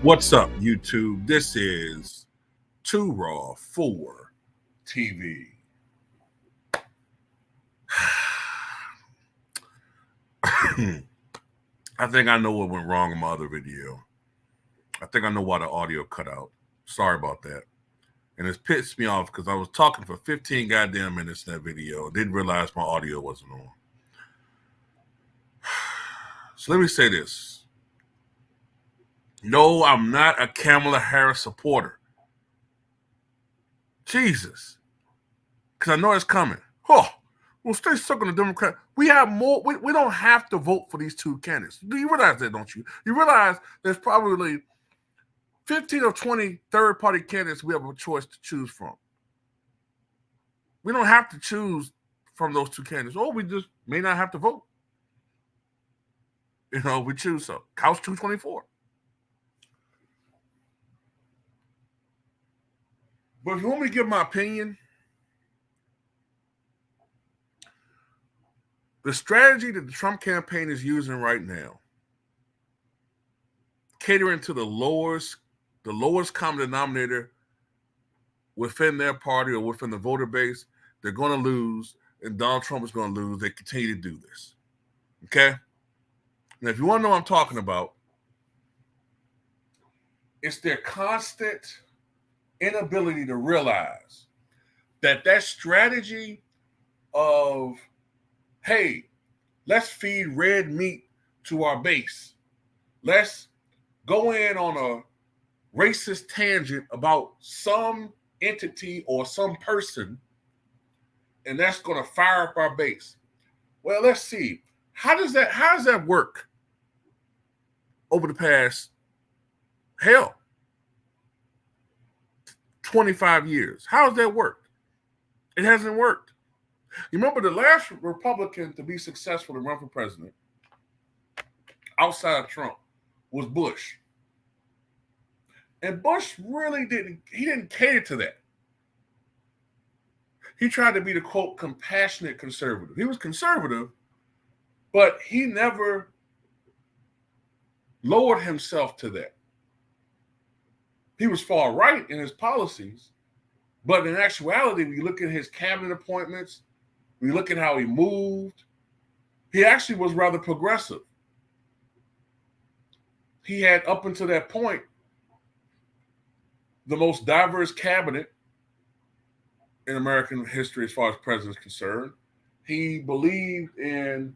What's up, YouTube? This is Too Raw for TV. I think I know what went wrong in my other video. I think I know why the audio cut out. Sorry about that. And it's pissed me off because I was talking for 15 goddamn minutes in that video. Didn't realize my audio wasn't on. So let me say this. No, I'm not a Kamala Harris supporter. Jesus. Because I know it's coming. We'll stay stuck on the Democrat. We have more. We don't have to vote for these two candidates. Do you realize that, don't you? You realize there's probably 15 or 20 third-party candidates we have a choice to choose from. We don't have to choose from those two candidates. Or we just may not have to vote. We choose so. Couch 224. But if you want me to give my opinion, the strategy that the Trump campaign is using right now, catering to the lowest common denominator within their party or within the voter base, they're going to lose, and Donald Trump is going to lose. They continue to do this. Okay? Now, if you want to know what I'm talking about, it's their constant inability to realize that strategy of, hey, let's feed red meat to our base. Let's go in on a racist tangent about some entity or some person, and that's going to fire up our base. Well, let's see. How does that work over the past, 25 years? How has that worked? It hasn't worked. You remember the last Republican to be successful and run for president outside of Trump was Bush. And Bush really didn't cater to that. He tried to be the, quote, compassionate conservative. He was conservative, but he never lowered himself to that. He was far right in his policies, but in actuality, when you look at his cabinet appointments, when you look at how he moved, he actually was rather progressive. He had, up until that point, the most diverse cabinet in American history as far as presidents concerned. He believed in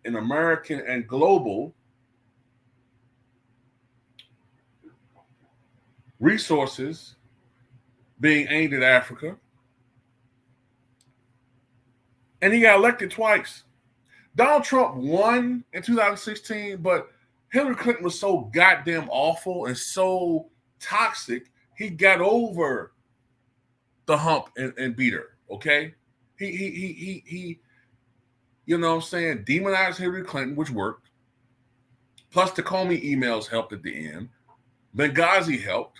American and global resources being aimed at Africa. And he got elected twice. Donald Trump won in 2016, but Hillary Clinton was so goddamn awful and so toxic, he got over the hump and beat her, okay? He demonized Hillary Clinton, which worked. Plus the Comey emails helped at the end. Benghazi helped.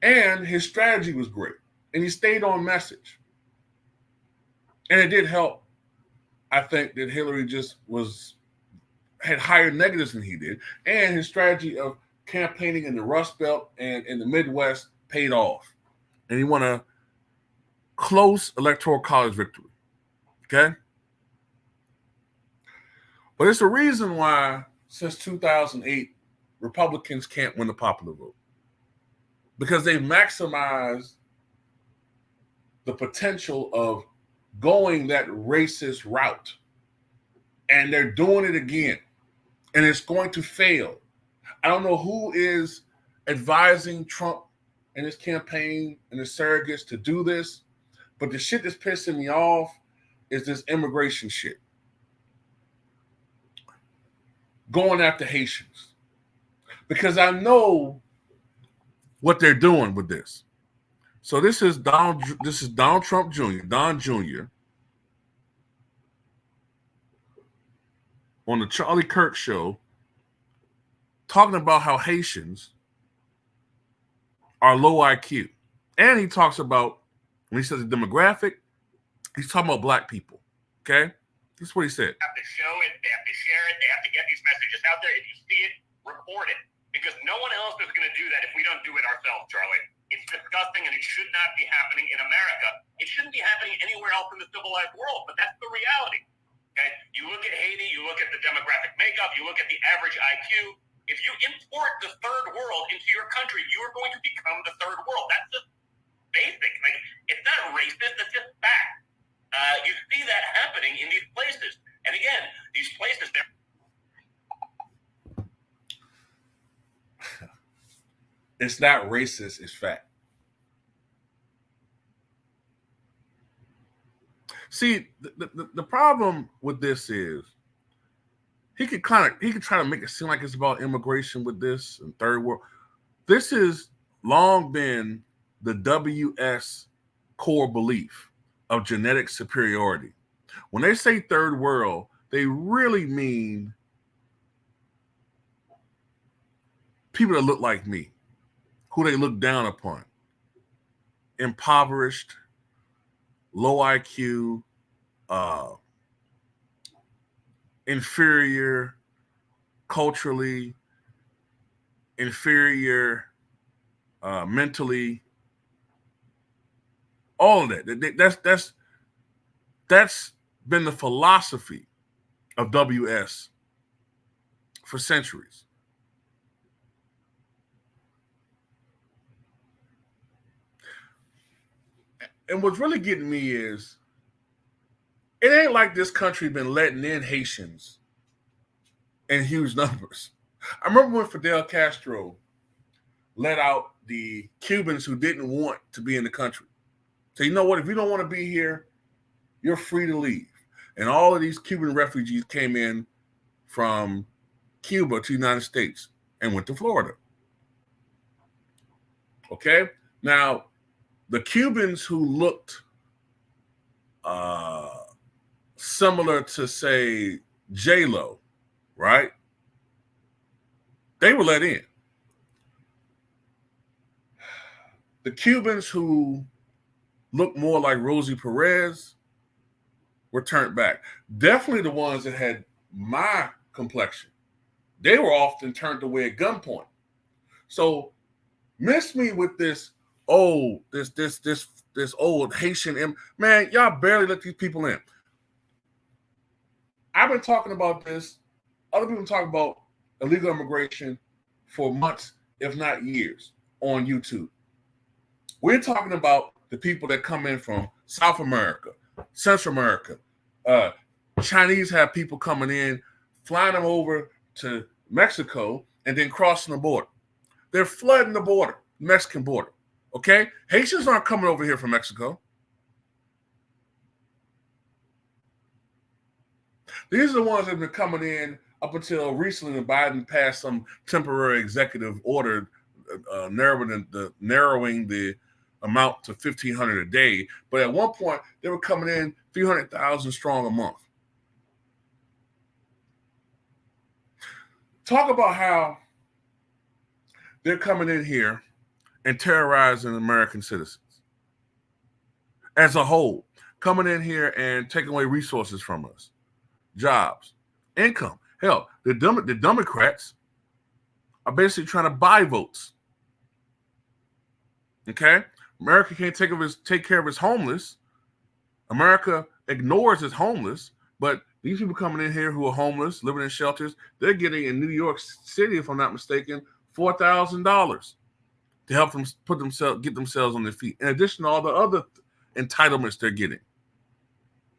And his strategy was great. And he stayed on message. And it did help, I think, that Hillary just had higher negatives than he did. And his strategy of campaigning in the Rust Belt and in the Midwest paid off. And he won a close electoral college victory. Okay? But it's a reason why, since 2008, Republicans can't win the popular vote. Because they've maximized the potential of going that racist route. And they're doing it again. And it's going to fail. I don't know who is advising Trump and his campaign and his surrogates to do this, but the shit that's pissing me off is this immigration shit. Going after Haitians. Because I know what they're doing with this. So this is Donald Trump Jr., Don Jr., on the Charlie Kirk show, talking about how Haitians are low IQ. And he talks about, when he says the demographic, he's talking about black people. Okay? This is what he said. They have to show it, they have to share it, they have to get these messages out there. If you see it, report it, because no one else is going to do that if we don't do it ourselves, Charlie. It's disgusting, and it should not be happening in America. It shouldn't be happening anywhere else in the civilized world, but that's the reality. Okay? You look at Haiti, you look at the demographic makeup, you look at the average IQ. If you import the third world into your country, you are going to become the third world. That's just basic. Like, it's not racist, it's just fact. You see that happening in these places. And again, these places, they're... It's not racist, it's fact. See, the problem with this is he could try to make it seem like it's about immigration with this and third world. This has long been the WS core belief of genetic superiority. When they say third world, they really mean people that look like me, who they look down upon, impoverished, low IQ, inferior culturally, inferior mentally, all of that. That's been the philosophy of WS for centuries. And what's really getting me is it ain't like this country been letting in Haitians in huge numbers. I remember when Fidel Castro let out the Cubans who didn't want to be in the country. So, you know what? If you don't want to be here, you're free to leave. And all of these Cuban refugees came in from Cuba to the United States and went to Florida. Okay? Now, the Cubans who looked similar to, say, J-Lo, right? They were let in. The Cubans who looked more like Rosie Perez were turned back. Definitely the ones that had my complexion. They were often turned away at gunpoint. So miss me with this old Haitian man. Y'all barely let these people in. I've been talking about this. Other people talk about illegal immigration for months, if not years, on YouTube. We're talking about the people that come in from South America, Central America. Chinese have people coming in, flying them over to Mexico, and then crossing the border. They're flooding the border, Mexican border. Okay? Haitians aren't coming over here from Mexico. These are the ones that have been coming in up until recently when Biden passed some temporary executive order narrowing the amount to 1,500 a day. But at one point, they were coming in 300,000 strong a month. Talk about how they're coming in here and terrorizing American citizens as a whole, coming in here and taking away resources from us, jobs, income. Hell, the Democrats are basically trying to buy votes. Okay? America can't take care of its homeless. America ignores its homeless, but these people coming in here who are homeless, living in shelters, they're getting in New York City, if I'm not mistaken, $4,000 to help them get themselves on their feet. In addition to all the other entitlements they're getting.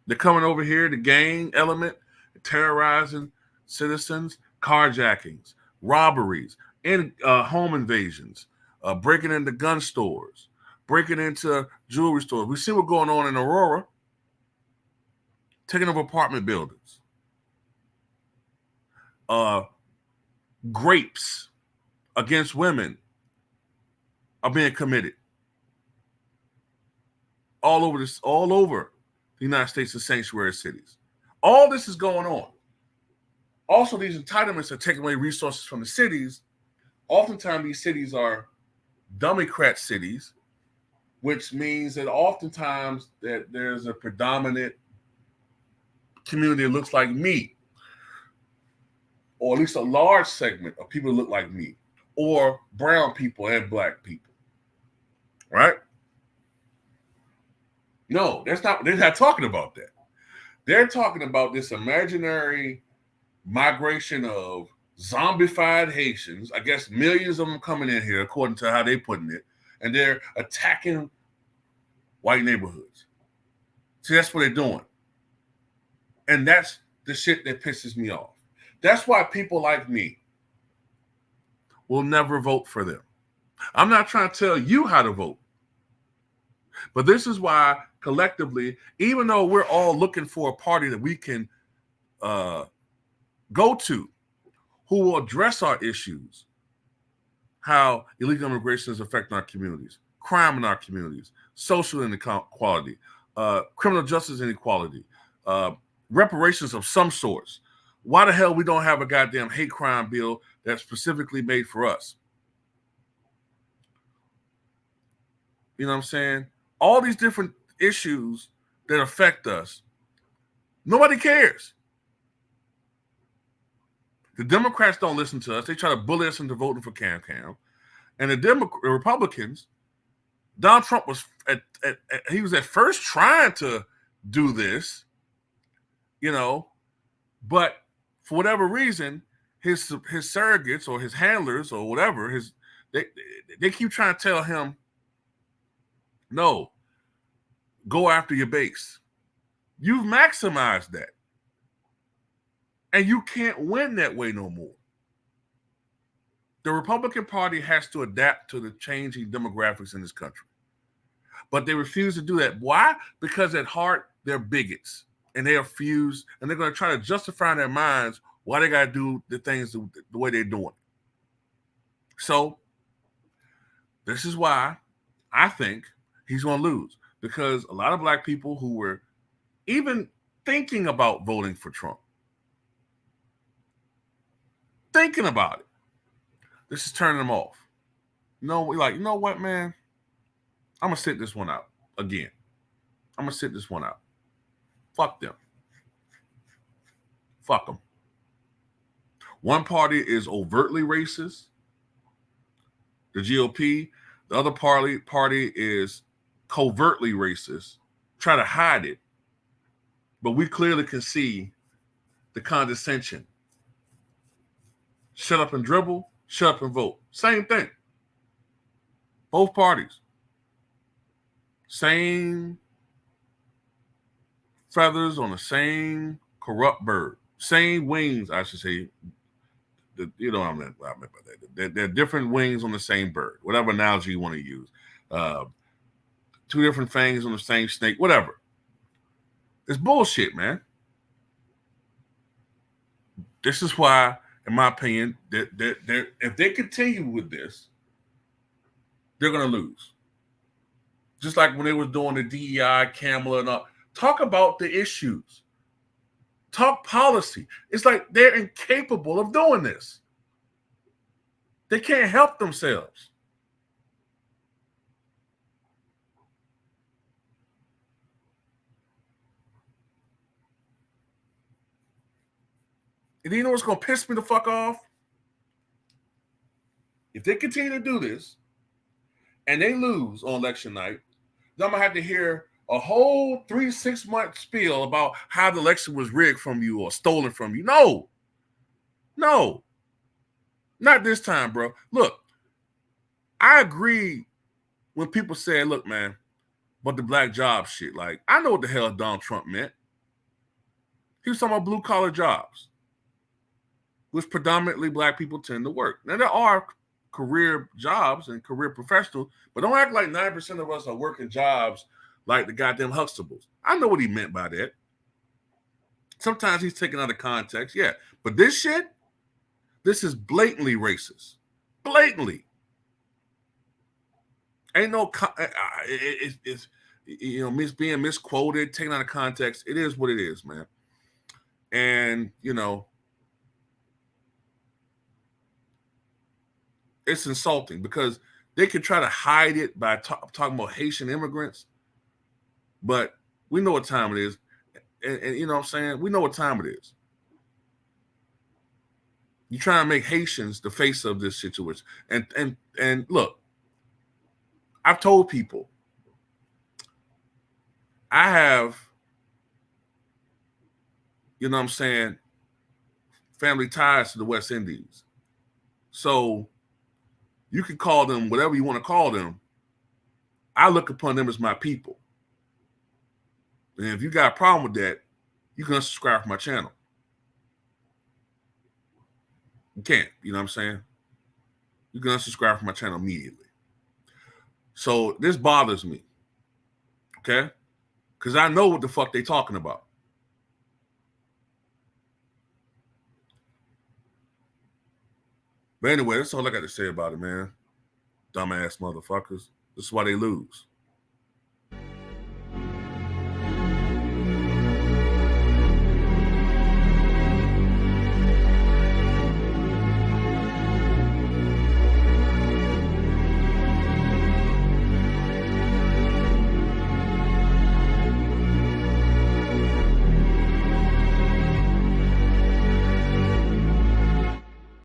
They're coming over here, the gang element, terrorizing citizens, carjackings, robberies, and home invasions, breaking into gun stores, breaking into jewelry stores. We see what's going on in Aurora, taking over apartment buildings. Rapes against women are being committed all over the United States and sanctuary cities. All this is going on. Also, these entitlements are taking away resources from the cities. Oftentimes, these cities are Democrat cities, which means that oftentimes that there's a predominant community that looks like me. or at least a large segment of people that look like me, or brown people and black people. Right? No, they're not talking about that. They're talking about this imaginary migration of zombified Haitians. I guess millions of them coming in here, according to how they're putting it, and they're attacking white neighborhoods. See, that's what they're doing. And that's the shit that pisses me off. That's why people like me will never vote for them. I'm not trying to tell you how to vote. But this is why collectively, even though we're all looking for a party that we can go to, who will address our issues, how illegal immigration is affecting our communities, crime in our communities, social inequality, criminal justice inequality, reparations of some sorts. Why the hell we don't have a goddamn hate crime bill that's specifically made for us? You know what I'm saying? All these different issues that affect us, nobody cares. The Democrats don't listen to us. They try to bully us into voting for Cam. And the Republicans, Donald Trump was he was at first trying to do this, you know, but for whatever reason, his surrogates or his handlers or whatever, they keep trying to tell him, no, go after your base. You've maximized that. And you can't win that way no more. The Republican Party has to adapt to the changing demographics in this country. But they refuse to do that. Why? Because at heart, they're bigots. And they are fused. And they're going to try to justify in their minds why they got to do the things the way they're doing. So, this is why I think he's going to lose. Because a lot of black people who were even thinking about voting for Trump, thinking about it, this is turning them off. No, we're like, you know what, man? I'm going to sit this one out again. I'm going to sit this one out. Fuck them. Fuck them. One party is overtly racist, the GOP. The other party is covertly racist, try to hide it. But we clearly can see the condescension. Shut up and dribble, shut up and vote. Same thing. Both parties. Same feathers on the same corrupt bird. Same wings, I should say. You know what I meant by that. They're different wings on the same bird. Whatever analogy you want to use. Two different fangs on the same snake. Whatever. It's bullshit, man. This is why, in my opinion, if they continue with this, they're going to lose. Just like when they were doing the DEI, Kamala, and all. Talk about the issues. Talk policy. It's like they're incapable of doing this. They can't help themselves. And you know what's going to piss me the fuck off? If they continue to do this and they lose on election night, then I'm going to have to hear a whole 3-6 month spiel about how the election was rigged from you or stolen from you. No, not this time, bro. Look, I agree when people say, look, man, but the black job shit. Like, I know what the hell Donald Trump meant. He was talking about blue collar jobs, which predominantly black people tend to work. Now, there are career jobs and career professionals, but don't act like 9% of us are working jobs like the goddamn Huxtables. I know what he meant by that. Sometimes he's taken out of context, yeah. But this shit, this is blatantly racist. Blatantly. Ain't no, it's you know, being misquoted, taken out of context. It is what it is, man. And, you know, it's insulting because they can try to hide it by talking about Haitian immigrants, but we know what time it is. And you know what I'm saying? We know what time it is. You're trying to make Haitians the face of this situation. And look, I've told people I have, you know what I'm saying, family ties to the West Indies. So you can call them whatever you want to call them. I look upon them as my people. And if you got a problem with that, you can unsubscribe from my channel. You can't, you know what I'm saying? You can unsubscribe from my channel immediately. So this bothers me, okay? Because I know what the fuck they talking about. But anyway, that's all I got to say about it, man. Dumbass motherfuckers. This is why they lose.